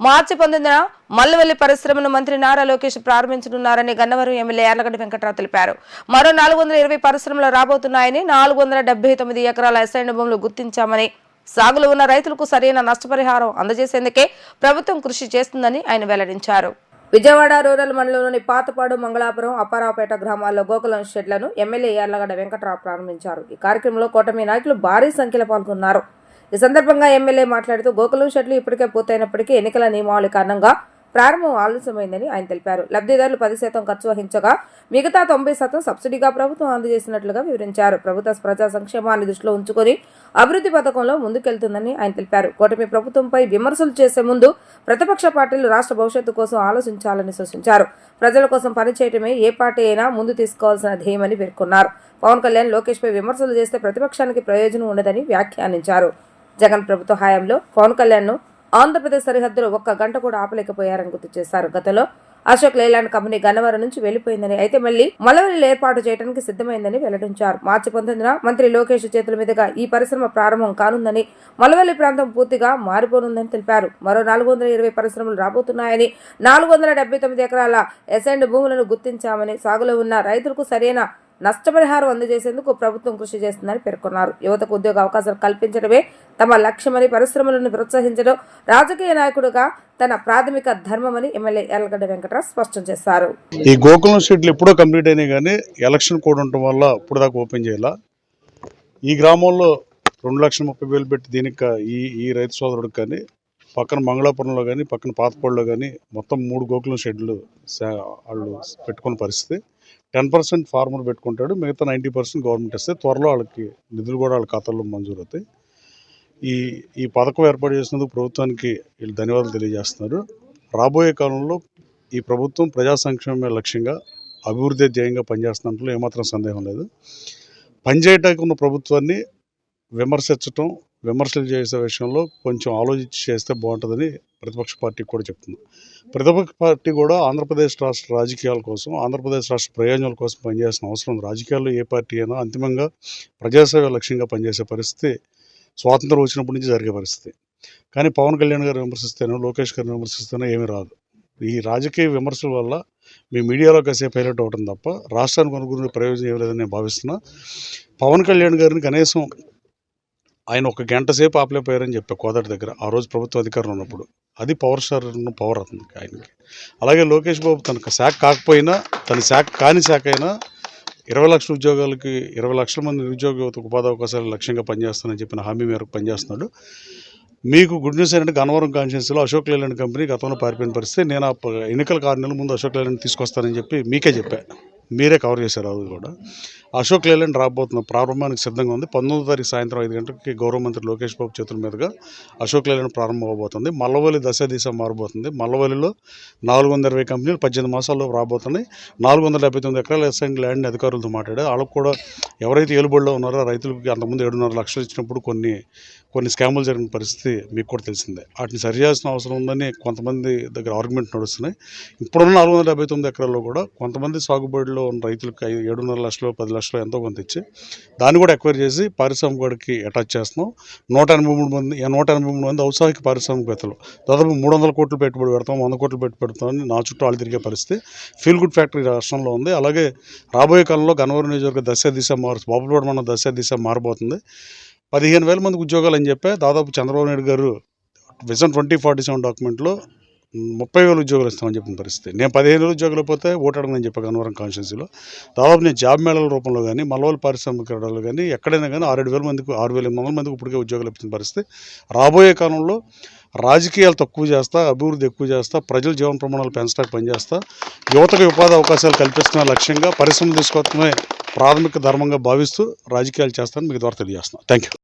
మార్చి 19న మల్లవెల్లి పరిశ్రమను మంత్రి నారా లోకేష్ ప్రారంభించనున్నారని గన్నవరం ఎమ్మెల్యే యార్లగడ్డ వెంకట్రావు తెలిపారు. మరో 420 పరిశ్రమలు రాబోతున్నాయని, 479 ఎకరాల అసైన్ భూములు గుర్తించామని, సాగులో ఉన్న రైతులకు సరైన నష్టపరిహారం అందజేసేందుకే ప్రభుత్వం కృషి చేస్తుందని ఆయన వెల్లడించారు. విజయవాడ రూరల్ మండలంలోని పాతపాడు, మంగళాపురం, అప్పారావుపేట గ్రామాల్లో గోకులం షెడ్లను ఎమ్మెల్యే యార్లగడ్డ వెంకట్రావు ప్రారంభించారు. ఈ కార్యక్రమంలో కూటమి నాయకులు భారీ సంఖ్యలో పాల్గొన్నారు. ఈ సందర్భంగా ఎమ్మెల్యే మాట్లాడుతూ గోకులం షెడ్లు ఇప్పటికే పూర్తయినప్పటికీ ఎన్నికల నియమావళి కారణంగా ప్రారంభం ఆలస్యమైందని ఆయన తెలిపారు. లబ్ధిదారులు 10% ఖర్చు వహించగా మిగతా 90% సబ్సిడీగా ప్రభుత్వం అందజేసినట్లుగా వివరించారు. ప్రభుత్వ ప్రజా సంక్షేమాన్ని దృష్టిలో ఉంచుకొని అభివృద్ధి పథకంలో ముందుకెళ్తుందని ఆయన తెలిపారు. కూటమి ప్రభుత్వంపై విమర్శలు చేసే ముందు ప్రతిపక్ష పార్టీలు రాష్ట్ర భవిష్యత్తు కోసం ఆలోచించాలని సూచించారు. ప్రజల కోసం పనిచేయటమే ఏ పార్టీ అయినా ముందు తీసుకోవాల్సిన ధ్యేయమని పేర్కొన్నారు. పవన్ కళ్యాణ్, లోకేష్ పై విమర్శలు చేస్తే ప్రతిపక్షానికి ప్రయోజనం ఉండదని వ్యాఖ్యానించారు. జగన్ ప్రభుత్వ హయాంలో పవన్ కళ్యాణ్ ను ఆంధ్రప్రదేశ్ సరిహద్దులో 1 గంట కూడా ఆపలేకపోయారని గుర్తు చేశారు. గతంలో అశోక్ లేలాండ్ కంపెనీ గన్నవరం నుంచి వెళ్లిపోయిందని, అయితే మళ్లీ మల్లవెల్లిలో ఏర్పాటు చేయడానికి సిద్ధమైందని వెల్లడించారు. మార్చి 19న మంత్రి లోకేష్ చేతుల మీదుగా ఈ పరిశ్రమ ప్రారంభం కానుందని, మల్లవెల్లి ప్రాంతం పూర్తిగా మారిపోనుందని తెలిపారు. మరో 420 పరిశ్రమలు రాబోతున్నాయని, 479 ఎకరాల అసైన్డ్ భూములను గుర్తించామని, సాగులో ఉన్న రైతులకు సరైన నష్టపరిహారం అందజేసేందుకు ప్రభుత్వం కృషి చేస్తుందని పేర్కొన్నారు. యువతకు ఉద్యోగ అవకాశాలు కల్పించడమే తమ లక్ష్యమని, పరిశ్రమలను ప్రోత్సహించడం రాజకీయ నాయకుడిగా తన ప్రాథమిక ధర్మమని ఎమ్మెల్యే యార్లగడ్డ వెంకట్రావు స్పష్టం చేశారు. ఈ గోకులం షెడ్లు ఎప్పుడో కంప్లీట్ అయినాయి కానీ ఎలక్షన్ కోడ్ ఉండటం వల్ల ఇప్పుడు దాకా ఓపెన్ చేయాల. ఈ గ్రామంలో 2,30,000 పెట్టి దీనికి ఈ రైతు సోదరుడికి కానీ, పక్కన మంగళాపురంలో కానీ, పక్కన పాతపాడులో కానీ మొత్తం 3 గోకులం షెడ్లు వాళ్ళు పెట్టుకున్న పరిస్థితి. 10% ఫార్మర్ పెట్టుకుంటాడు, మిగతా 90% గవర్నమెంట్ ఇస్తే త్వరలో వాళ్ళకి నిధులు కూడా వాళ్ళ ఖాతాల్లో మంజూరు అవుతాయి. ఈ పథకం ఏర్పాటు చేసినందుకు ప్రభుత్వానికి వీళ్ళు ధన్యవాదాలు తెలియజేస్తున్నారు. రాబోయే కాలంలో ఈ ప్రభుత్వం ప్రజా సంక్షేమ లక్ష్యంగా అభివృద్ధి ధ్యేయంగా పనిచేస్తున్నట్లు ఏమాత్రం సందేహం లేదు. పనిచేయటానికి ఉన్న ప్రభుత్వాన్ని విమర్శలు చేసే విషయంలో కొంచెం ఆలోచించి చేస్తే బాగుంటుందని ప్రతిపక్ష పార్టీకి కూడా చెప్తుంది. ప్రతిపక్ష పార్టీ కూడా ఆంధ్రప్రదేశ్ రాష్ట్ర రాజకీయాల కోసం, ఆంధ్రప్రదేశ్ రాష్ట్ర ప్రయోజనాల కోసం పనిచేసిన అవసరం ఉంది. రాజకీయాల్లో ఏ పార్టీ అయినా అంతిమంగా ప్రజాసేవ లక్ష్యంగా పనిచేసే పరిస్థితి స్వాతంత్రం వచ్చినప్పటి నుంచి జరిగే పరిస్థితి. కానీ పవన్ కళ్యాణ్ గారు విమర్శిస్తేనో, లోకేష్ గారిని విమర్శిస్తేనో ఏమీ రాదు. ఈ రాజకీయ విమర్శల వల్ల మీ మీడియాలో కాసేపు హైలైట్ అవ్వడం తప్ప రాష్ట్రానికి అనుకునే ప్రయోజనం ఏం లేదని నేను భావిస్తున్నా. పవన్ కళ్యాణ్ గారిని కనీసం ఆయన 1 గంట సేపు ఆపలేకపోయారని చెప్పా కోదాటి దగ్గర, ఆ రోజు ప్రభుత్వ అధికారం ఉన్నప్పుడు. అది పవర్ స్టార్ పవర్ అతనికి, ఆయనకి. అలాగే లోకేష్ బాబు తనకు శాఖ కాకపోయినా, తన శాఖ కాని శాఖ అయినా 20 లక్షల ఉద్యోగాలకి 20 లక్షల మంది నిరుద్యోగ యువతకు ఉపాధి అవకాశాలు లక్ష్యంగా పనిచేస్తానని చెప్పిన హామీ మేరకు పనిచేస్తున్నాడు. మీకు గుడ్ న్యూస్ ఏంటంటే గన్నవరం కాన్స్టిట్యున్సీలో అశోక్ లేలాండ్ కంపెనీ గతంలో పారిపోయిన పరిస్థితి. నేను ఎన్నికల 6 నెలల ముందు అశోక్ లేలాండ్ తీసుకొస్తానని చెప్పి మీకే చెప్పా, మీరే కవర్ చేశారు. అది కూడా అశోక్ లేలాండ్ రాబోతున్న ప్రారంభానికి సిద్ధంగా ఉంది. 19వ తారీఖు సాయంత్రం 5 గంటలకి గౌరవ మంత్రి లోకేష్ బాబు చేతుల మీదుగా అశోక్ లేలాండ్ ప్రారంభం అవబోతుంది. మల్లవల్లి దశ మారబోతుంది. మల్లవల్లిలో 420 కంపెనీలు 18 మాసాల్లో రాబోతున్నాయి. 479 ఎకరాల అసైన్డ్ ల్యాండ్ అధికారులతో మాట్లాడారు. వాళ్ళకు కూడా ఎవరైతే ఏలుబడిలో ఉన్నారో రైతులకి అంతకుముందు 7.5 లక్షలు ఇచ్చినప్పుడు కొన్ని స్కాములు జరిగిన పరిస్థితి మీకు కూడా తెలిసిందే. వాటిని సరిచేయాల్సిన అవసరం ఉందని కొంతమంది దగ్గర ఆర్గ్యుమెంట్ నడుస్తున్నాయి. ఇప్పుడున్న 479 ఎకరాల్లో కూడా కొంతమంది సాగుబడిలో ఉన్న రైతులకు 7.5 లక్షలు 10 లక్షలు ఎంతో కొంత ఇచ్చి దాన్ని కూడా ఎక్వైర్ చేసి పారిశ్రామికవాడికి అటాచ్ చేస్తున్నాం. 183 మంది ఔత్సాహిక పారిశ్రామికవేత్తలు దాదాపు 300 కోట్లు పెట్టుబడి పెడతాం, 100 కోట్లు పెడతామని నా చుట్టూ వాళ్ళు తిరిగే పరిస్థితి ఫీల్ గుడ్ ఫ్యాక్టరీ రాష్ట్రంలో ఉంది. అలాగే రాబోయే కాలంలో గన్నవరం నియోజకవర్గ బాపులపాడు మండలం దశ మారబోతుంది. 15,000 మందికి ఉద్యోగాలు అని చెప్పి దాదాపు చంద్రబాబు నాయుడు గారు విజన్ 2047 డాక్యుమెంట్లో 30,000 ఉద్యోగాలు ఇస్తామని చెప్పిన పరిస్థితి. నేను 15,000 ఉద్యోగాలు పోతే ఓటు అడగనని చెప్పాను గన్నవరం కాన్స్టిట్యున్సీలో. దాదాపు నేను జాబ్ మేళల రూపంలో కానీ, మల్లవల్లి పారిశ్రామికవేత్తలు కానీ ఎక్కడైనా కానీ 6,700 మందికి 6,800 మందికి ఇప్పటికే ఉద్యోగాలు ఇచ్చిన పరిస్థితి. రాబోయే కాలంలో రాజకీయాలు తక్కువ చేస్తా, అభివృద్ధి ఎక్కువ చేస్తా, ప్రజల జీవన ప్రమాణాలు పెంచడానికి పనిచేస్తా, యువతకు ఉపాధి అవకాశాలు కల్పిస్తున్న లక్ష్యంగా పరిశ్రమ తీసుకోవడమే ప్రాథమిక ధర్మంగా భావిస్తూ రాజకీయాలు చేస్తానని మీకు ద్వారా తెలియజేస్తున్నాను. Thank you.